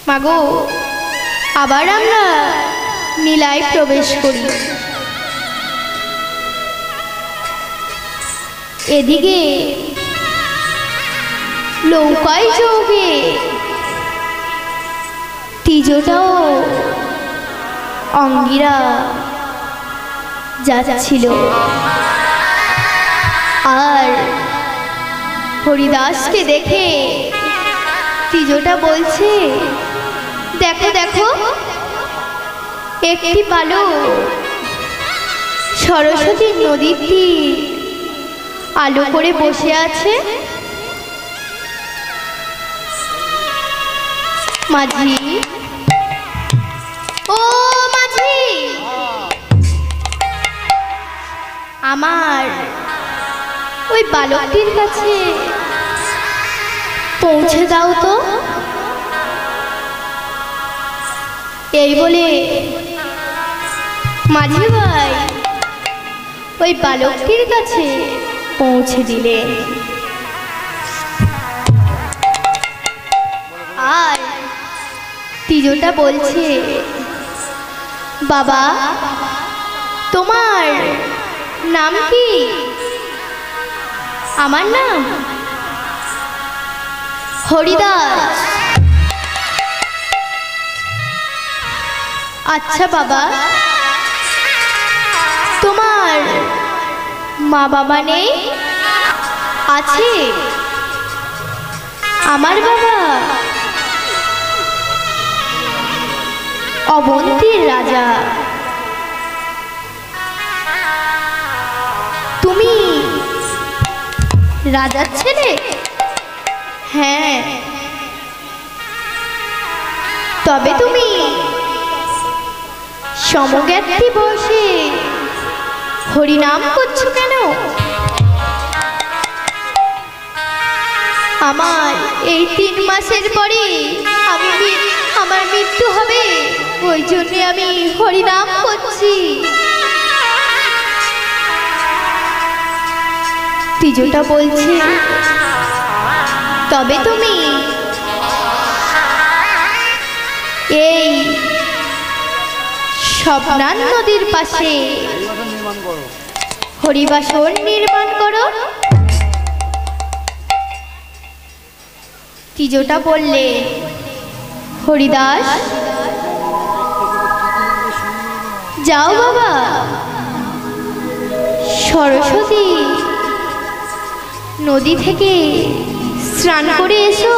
মাগো আবার আমরা নীলায় প্রবেশ করি। এদিকে নৌকায় যোগে তিজোটাও অঙ্গিরা যাচ্ছিল, আর হরিদাসকে দেখে তিজোটা বলছে, দেখো দেখো একটি বালক সরস্বতী নদীর তীর আলো করে বসে আছে। মাঝি, ও মাঝি, আমার ওই বালকটির কাছে পৌঁছে দাও তো। এই বলে মাঝি ভাই ওই বালকটির কাছে পৌঁছে দিলেন। আর তিজোটা বলছে, বাবা তোমার নাম কি? আমার নাম হরিদাস। আচ্ছা বাবা, তোমার মা বাবা নেই? আছে, আমার বাবা অবন্তীর রাজা। তুমি রাজার ছেলে? হ্যাঁ। তবে তুমি সমজ্ঞাতি বসে হরিনাম করছো কেন? আমার এই 3 মাসের পরে আমার মৃত্যু হবে, ওই জন্য আমি হরিনাম করছি। তিজোটা বলছে, তবে তুমি এই স্বপ্নান নদীর পাশে হরিবাসর নির্মাণ করো। তিজোটা বললে, হরিদাস যাও বাবা, সরস্বতী নদী থেকে স্নান করে এসো।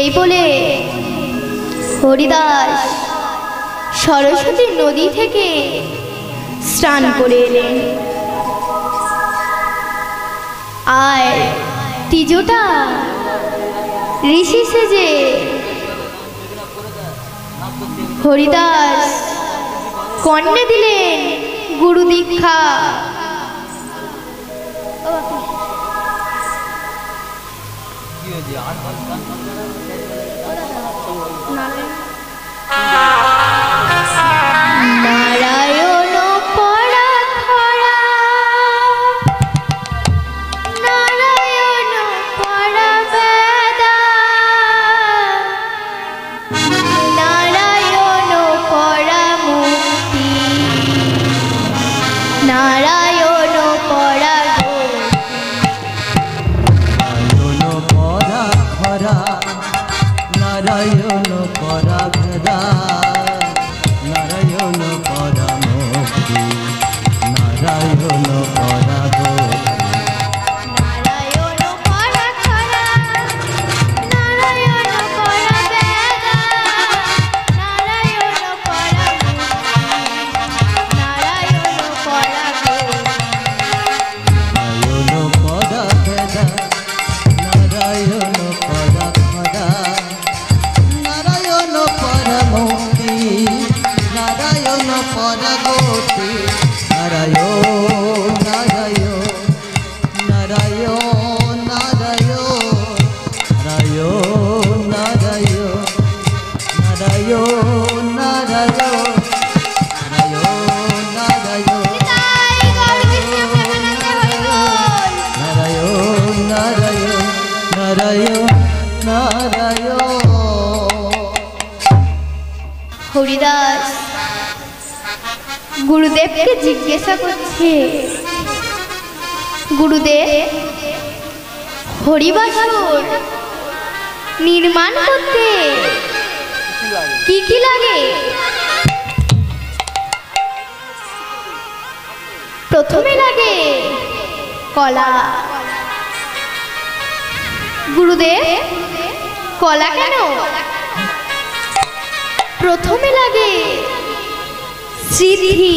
এই বলে হরিদাস সরস্বতী নদী থেকে স্নান করে এলেন। আর তিজোটা ঋষি সেজে হরিদাস কন্যা দিলেন গুরু দীক্ষা। নারায়ণ পরাখরা, নারায়ণ পরবেদা, নারায়ণ পরমুক্তি, নারায়ণ পরাখরা, নারায়ণ পরাভেদা, নারায়ণ পরমুক্তি, নারায়ণ পরাগতি, নারায়ণ পরাখরা, নারায়ণ পরবেদা, নারায়ণ পরমুক্তি, নারায়ণ পরাগতি, নারায়ণ পরাভেদা, নারায়ণ পরাখরা, নারায়ণ পরমুক্তি, নারায়ণ পরাগতি, নারায়ণ নারায়ণ নারায়ণ নারায়ণ নারায়ণ নারায়ণ নারায়ণ নারায়ণ নারায়ণ তাই গৌর কৃষ্ণ প্রেমানন্দে হরি বল। নারায়ণ নারায়ণ নারায়ণ নারায়ণ হরিদাস গুরুদেবকে জিজ্ঞাসা করছে, গুরুদেব হরিবাসর নির্মাণ করতে কি কি লাগে? প্রথমে লাগে কলা। গুরুদেব কলা কেন? প্রথমে লাগে সিদ্ধি।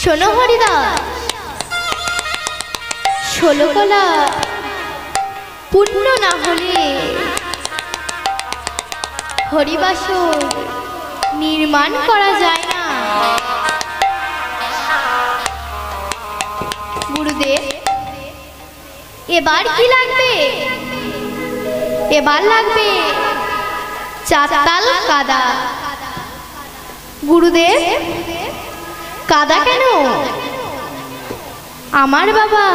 শোনো হরিদাস, 16 কলা পূর্ণ না হলে হরিবাসর নির্মাণ করা যায় না। গুরুদেব এবার কি লাগবে? এবার লাগবে 4 তাল কাদা। গুরুদেব কাদা কেন? আমার বাবা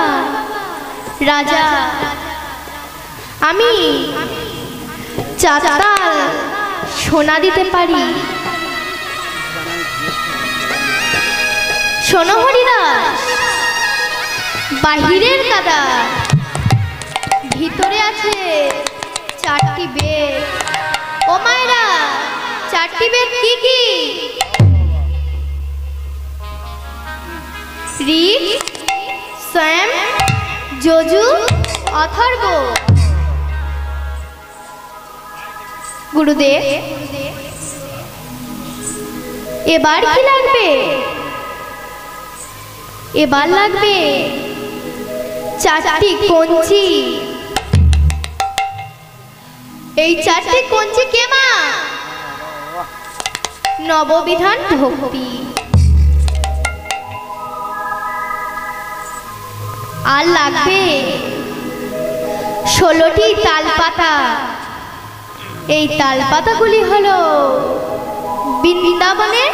রাজা, আমি 4 তাল সোনা দিতে পারি। শোনো হরিদাস, বাহিরের কাদা, ভিতরে আছে 4টি বেদ। ও মায়েরা, 4টি বেদ কি কি? ঋক, সাম, যজু, অথর্ব। গুরুদেব এবার কি লাগবে? এবার লাগবে 4টি কঞ্চি। এই 4টি কঞ্চি কে মা? নববিধান ভক্তি। আর লাগবে 16টি তালপাতা। এই তালপাতাগুলি হলো বৃন্দাবনের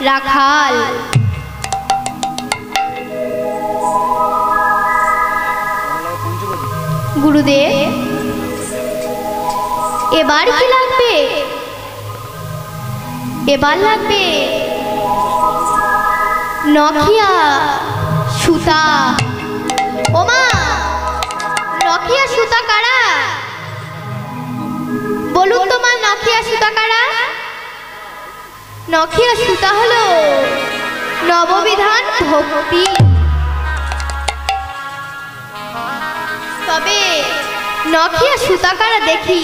রাখাল। গুরুদেব এবার কি লাগবে? এবার লাগবে নখিয়া সুতা। ওমা, নখিয়া সুতা কারা? বলুন তোমার নখিয়া সুতা কারা? নখিয়া সুতা হলো নববিধান ভক্তি। তবে নখিয়া সুতা কারা দেখি?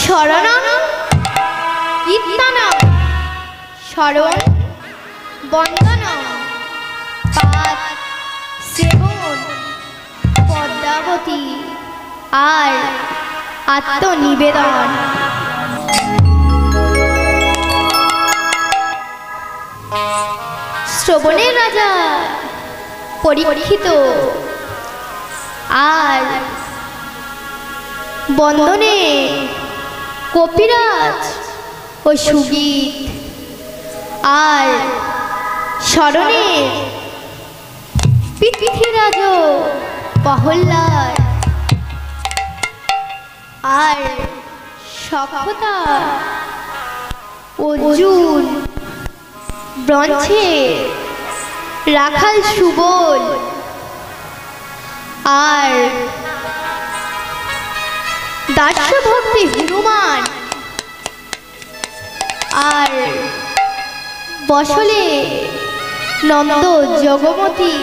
শরণম, কীর্তনম, শরণ, বন্দনম, পাঠ, সেবন, পদ্মাবতী আর আত্মনিবেদন। শ্রবণের রাজা পরীক্ষিত আর বন্দনে কপিরাজ ও সুগীত আর স্মরণে পৃথ্বীরাজ প্রহ্লাদ আর সক্ষতা অর্জুন, ব্রঞ্চে রাখাল সুবল আর দাস্যভক্তি হনুমান আর বসলে নন্দ জগমতী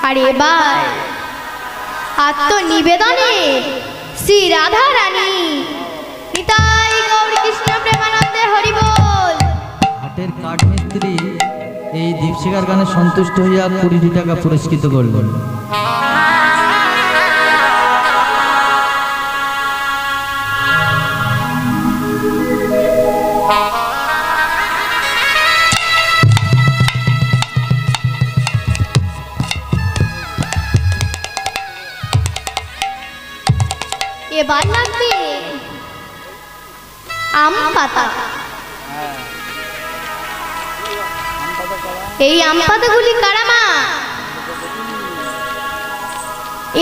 আর এবার আত্মনিবেদনে শ্রী রাধা রানী। নিতাই গৌর কৃষ্ণ প্রেমানন্দে হরি বল। হাটের কাঠমিস্ত্রি এই দীপশিখার গানে সন্তুষ্ট হইয়া 20 টাকা পুরস্কৃত করলেন। এবার লাগবে আম পাতা। এই আম পাতাগুলি কারা মা?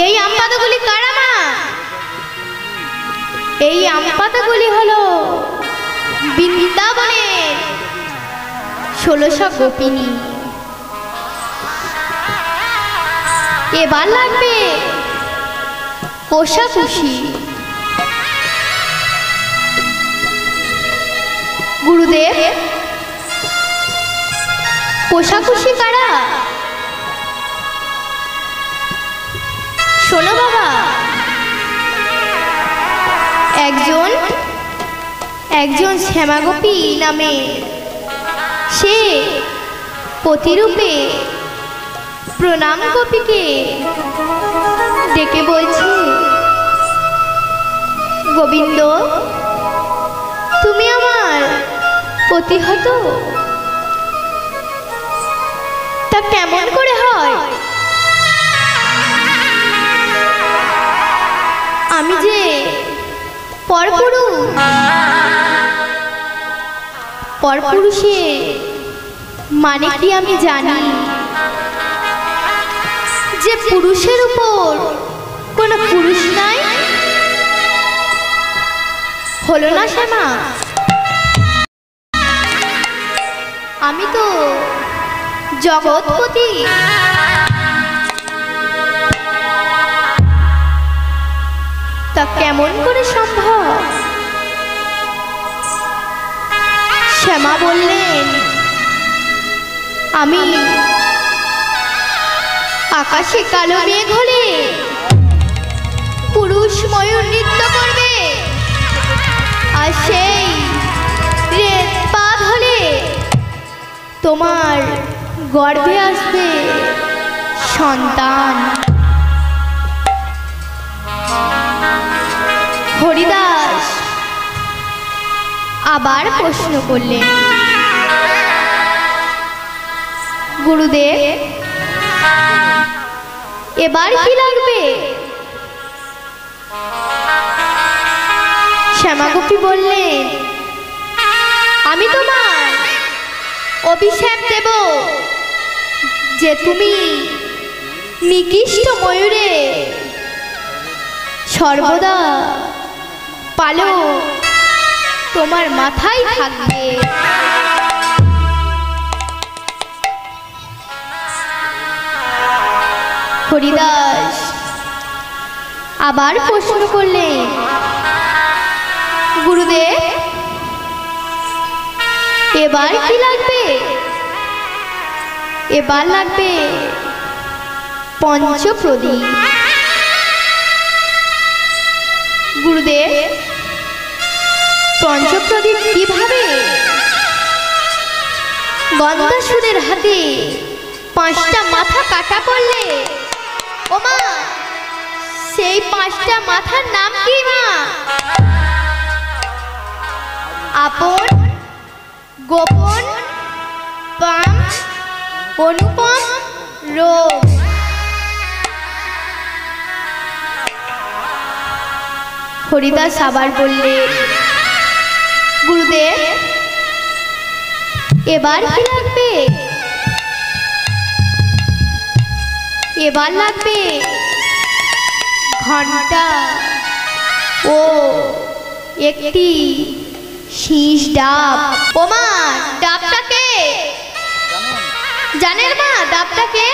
এই আম পাতাগুলি কারা মা? এই আম পাতাগুলি হলো বৃন্দাবনের 1600 গোপিনী। এবার লাগবে কোষাকুষি। গুরুদেব, কোষাকুষি কারা? শোনো বাবা, একজন শ্যামাগোপী নামে সে প্রতিরূপে প্রণাম গোপীকে ডেকে বলছে, গোবিন্দ, তুমি আমার প্রতিহত। তা কেমন করে হয়? আমি যে পরপুরুষে মানে কি আমি জানি, যে পুরুষের উপর কোনো পুরুষ নাই। হলো না শ্যামা? আমি তো জগৎপতি। তা কেমন করে সম্ভব? শ্যামা বললেন, আমি আকাশে কালো মেঘ হলে পুরুষ ময়ূর নৃত্য করবে, আর সেই রেতপাত হলে তোমার গর্ভে আসবে সন্তান। হরিদাস আবার প্রশ্ন করলেন, গুরুদেব, এবার কি লাগবে? শ্যামাগোপী বললেন, আমি তোমার অভিশাপ দেব যে তুমি নিকৃষ্ট ময়ূরে সর্বদা পালো তোমার মাথায় থাকবে। হরিদাস আবার প্রশ্ন করলেন, গুরুদেব, এবার কি লাগবে? এবার লাগবে পঞ্চপ্রদীপ। গুরুদেব, পঞ্চপ্রদীপ কিভাবে? গন্ধাসুরের হাতে 5টা মাথা কাটা পড়লে, ও মা, সেই 5টা মাথার নাম কি মা? আপন, গোপন, পাম, অনুপম, রোগ। হরিদাস আবার বললে, গুরুদেব, এবার কি লাগবে? এবার লাগবে ঘন্টা ও একটি শীষ ডাব। ও মা, ডাবটাকে জানেন মা? ডাবটাকে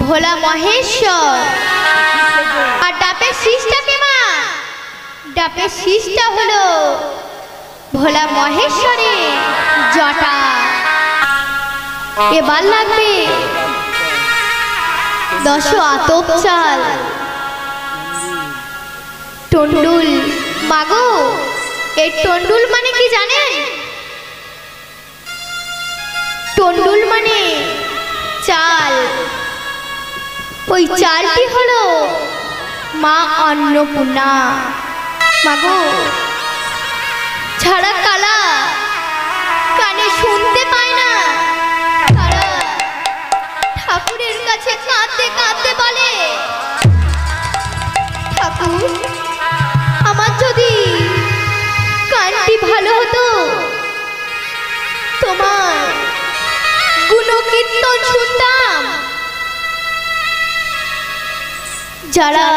ভোলা মহেশ্বর। আর ডাবের শীষটাকে মা? ডাবের শীষটা হলো ভোলা মহেশ্বরের জটা। এবার লাগবে 10 আতপ চাল, টন্ডুল। মাগো, এই টন্ডুল মানে কি জানেন? টন্ডুল মানে চাল। ওই চালটি হলো মা অন্নপূর্ণা। মাগো, ছাড়া কালা কানে শুনতে পায় না, তারা ঠাকুরের কাছে কাঁদতে কাঁদতে বলে, ঠাকুর, আমার যদি কানটি ভালো হতো, তোমার কীর্তন শুনতাম, যারা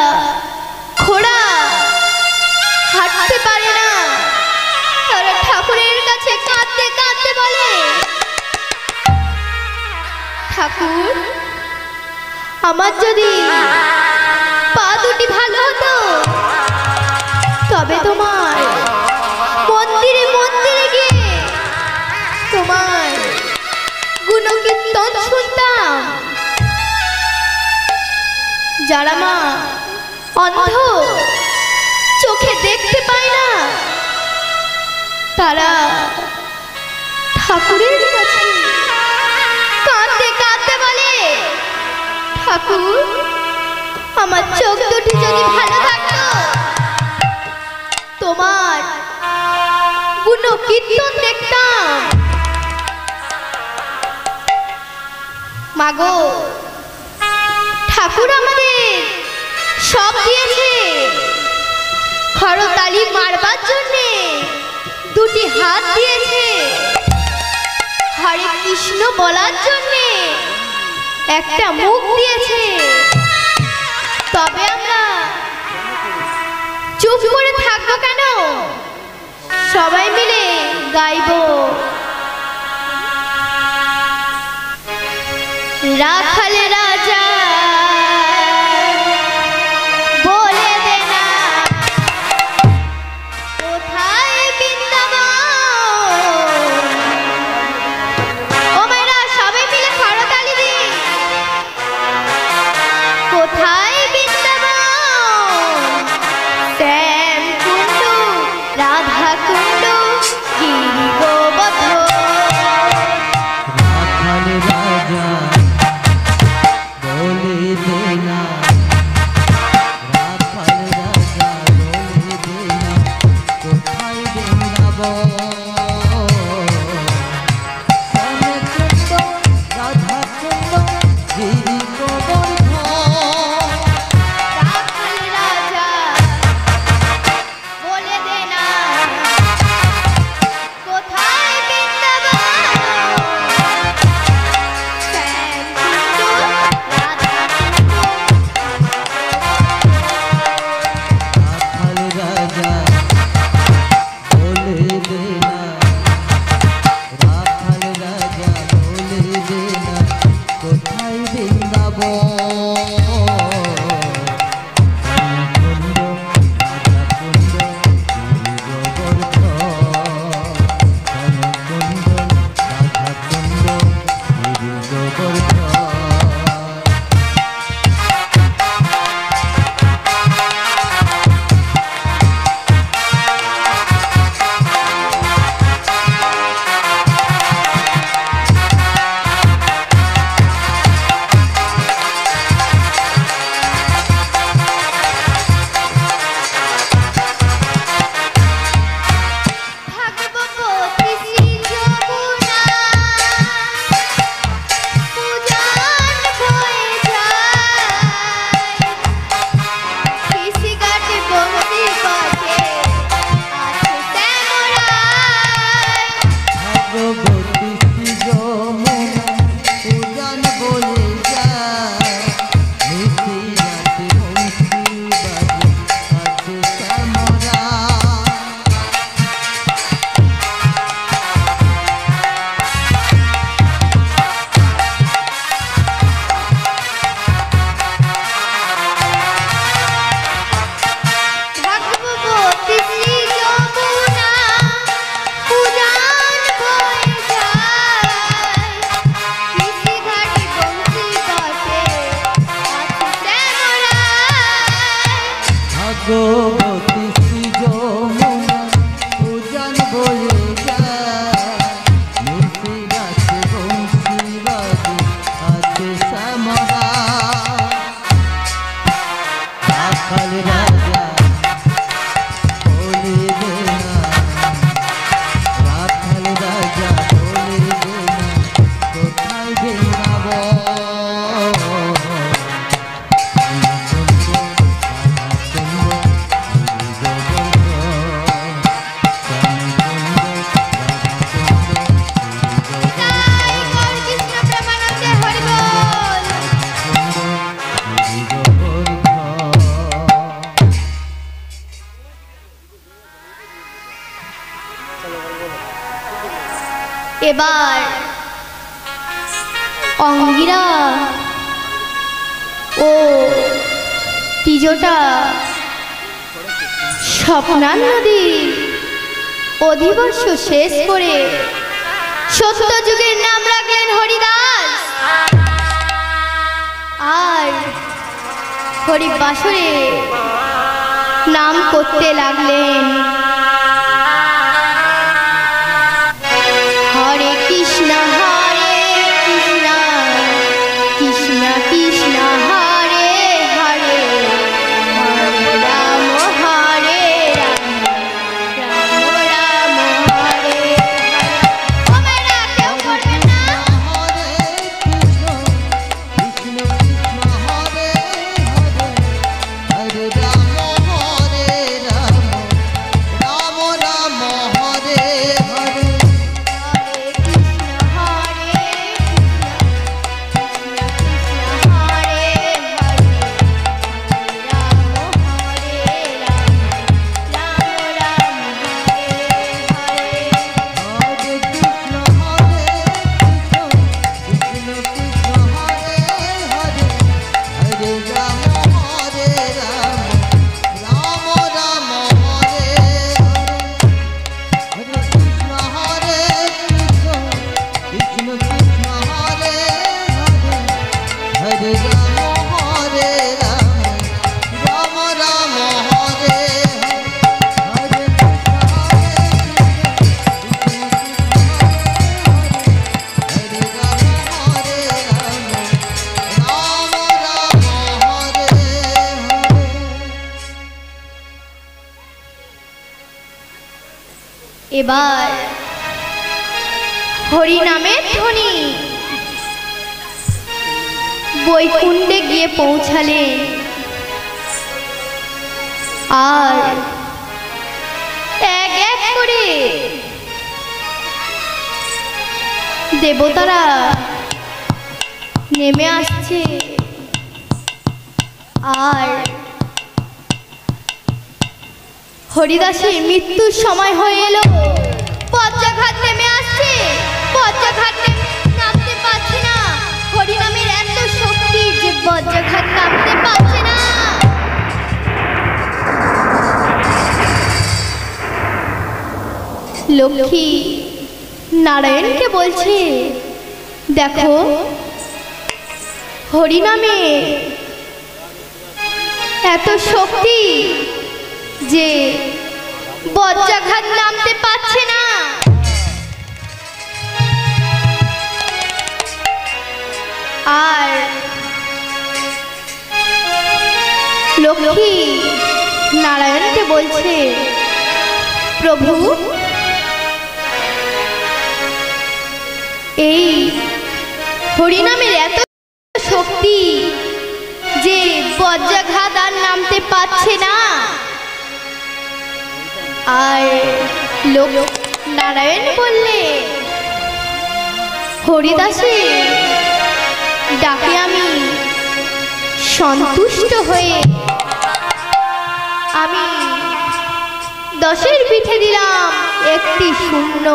ঘোড়া হাঁটতে পারে না তারা ঠাকুরের কাছে কাঁদতে কাঁদতে বলে, ঠাকুর আমার যদি পা দুটি ভালো হতো তবে তোমার মন্দিরে মন্দিরে গিয়ে তোমার গুণকীর্তন শুনতাম। যারা মা অন্ধ, চোখে দেখতে পায় না, তারা ঠাকুরের কাছে কাঁদতে কাঁদতে বলে, ঠাকুর আমার চোখ দুটি যদি ভালো থাকতো তোমার গুণকীর্তন দেখতাম। মাগো, ঠাকুর আমাদের সব দিয়েছে, খড়তালি মারবার জন্যে দুটি হাত দিয়েছে, হরে কৃষ্ণ বলার জন্যে একটা মুখ দিয়েছে, তবে আমরা চুপ করে থাকবো কেন? সবাই মিলে গাইবো, রাখাল রাজা বলে দে না কোথায় বৃন্দাবন। ও মায়েরা সবাই মিলে করতালি দি, কোথায় বৃন্দাবন, শ্যাম কুণ্ড রাধা কুণ্ড গিরি গোবর্ধন। এবার অঙ্গিরা ও তিজটা স্বপ্নার নদীর অধিবর্ষ শেষ করে সত্য যুগের নাম রাখলেন হরিদাস। আর হরিবাসরে নাম করতে লাগলেন হরে কৃষ্ণ কৃষ্ণ কৃষ্ণ কৃষ্ণ হরে হরে হরে রাম রাম রাম হরে তোমরা কেউ করবে না। এবার হরি নামের ধ্বনি বৈকুণ্ঠে গিয়ে পৌঁছালেন। আর এক এক করে দেবতারা নেমে আসছে। আর হরিদাসের মৃত্যুর সময় হয়ে এলো। বজ্রাঘাত নেমে আসছে, বজ্রাঘাত নামতে পারছে না। হরিনামের এত শক্তি যে বজ্রাঘাত নামতে পারছে না। লক্ষ্মী নারায়ণকে বলছে, দেখো হরিনামে এত শক্তি যে বজ্রাঘাত নামতে পারছে না। আর লক্ষ্মী নারায়ণকে বলছে, প্রভু এই হরিনামের এত শক্তি যে বজ্রাঘাত আর নামতে পারছে না। আর লোক নারায়ণ বললে, হরিদাসে ডাকে আমি সন্তুষ্ট হয়ে আমি 10-এর পিঠে দিলাম একটি শূন্য।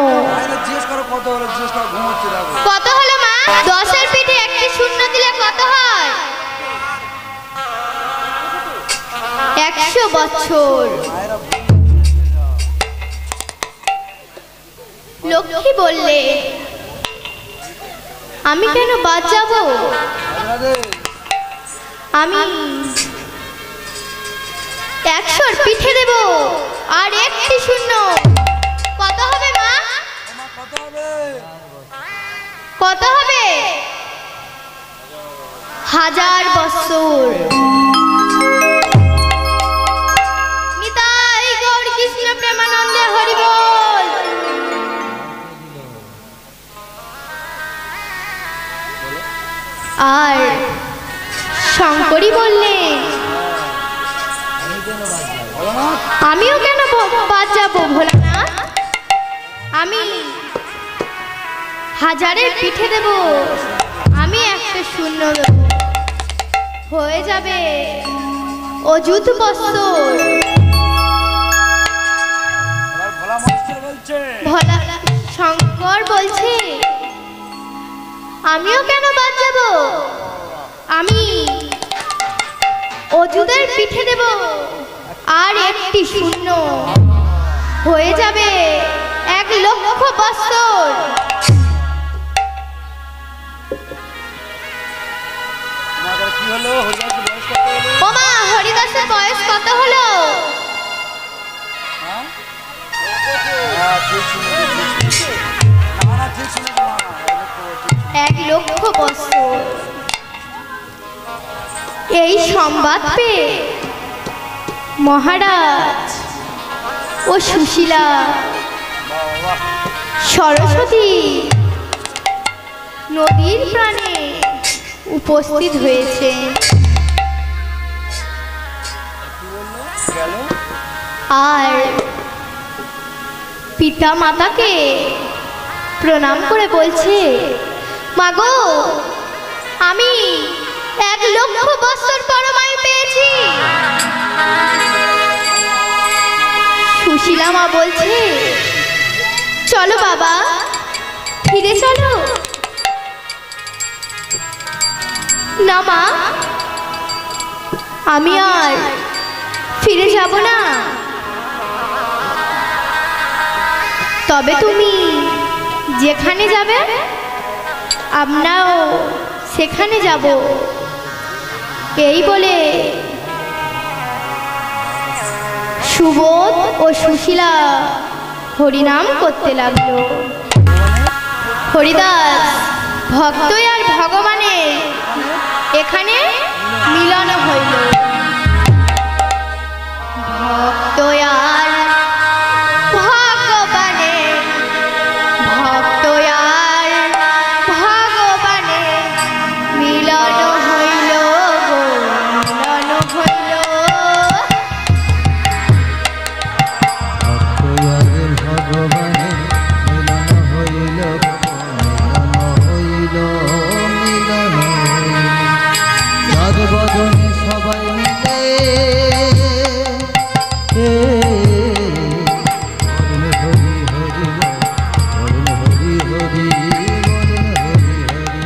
কত হলো মা? 10-এর পিঠে একটি শূন্য দিলে কত হয়? 100 বছর। লক্ষ্মী বললে, আমি কেন বাদ যাব? আমি 100-র পিঠে দেব আর একটি শূন্য। কত হবে মা? কত হবে? 1000 বছর। নিতাই গৌর কৃষ্ণ প্রেমানন্দে হরি বল। আর শঙ্করী বললেন, আমিও কেন বাদ যাব ভোলানাথ? আমি 1000-এর পিঠে দেব, আমি একটা শূন্য দেব, হয়ে যাবে অযুত বছর। ভোলা শঙ্কর বলছে, আমিও কেন বাদ যাব, আমি অজুদের পিঠে দেব, আর একটি শূন্য হয়ে যাবে 1,00,000 বছর। ওমা, হরিদাসের বয়স কত হলো? 1,00,000 বছর। এই সংবাদ পেয়ে মহারাজ ও সুশীলা, সরস্বতী নদীর প্রাণে উপস্থিত হয়েছে। আর পিতা মাতাকে প্রণাম করে বলছে, মাগো, আমি 1,00,000 বছর পরমায়ু পেয়েছি। সুশীলা মা বলছে, চলো বাবা, ফিরে চলো। না মা, আমি আর ফিরে যাব না। তবে তুমি যেখানে যাবে আমরাও সেখানে যাব। এই বলে সুবোধ ও সুশীলা হরিনাম করতে লাগলো। হরিদাস ভক্ত আর ভগবানে এখানে মিলন হইল। ভক্ত আর ভগবানে, ভক্ত আর ভগবানে মিলন হইল, মিলন হইল। ভগবানে মিলন হইল, মিলন হইল, মিলন হইল। যার বদনে সবাই